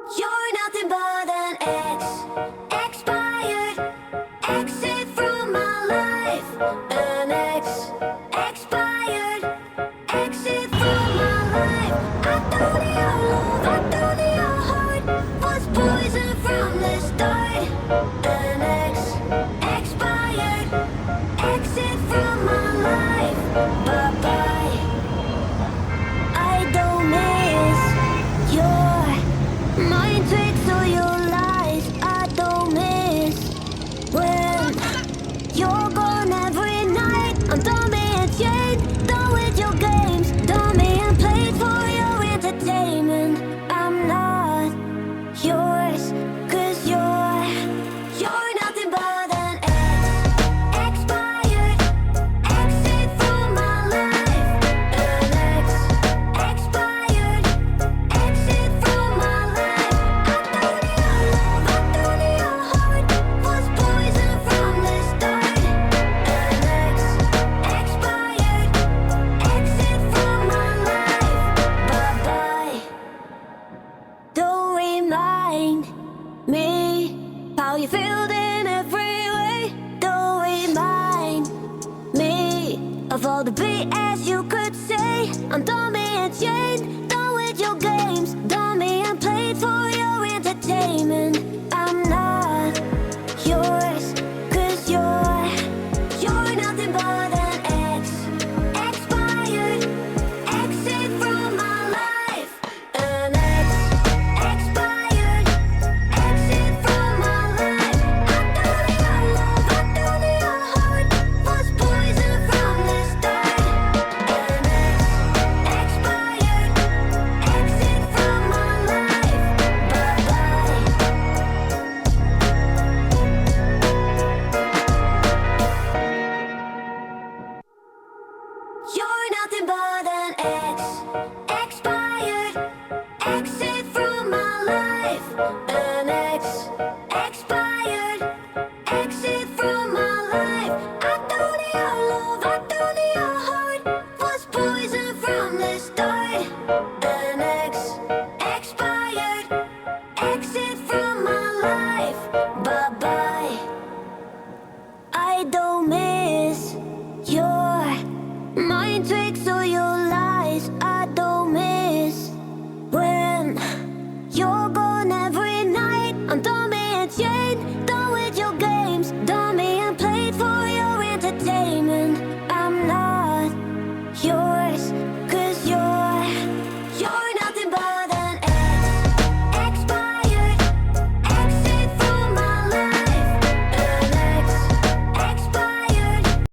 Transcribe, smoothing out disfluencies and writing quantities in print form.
You're nothing but an expired exit from my life. An expired exit from my life. I thought your love, I thought your heart was poison from the start. An expired exit from my life. Bye bye. I don't miss your mind tricks or your lies. I don't miss when you're gone every night. I'm done being chained, done with your games, done being played for your entertainment. I'm not yours, 'cause you're nothing but an expired exit from my life. An expired exit from my life. I thought your love, I thought your heart was poison from the start. An expired exit from my life. Bye bye. Don't remind me how you feel in every way. Don't remind me of all the BS you could say. I'm done being changed.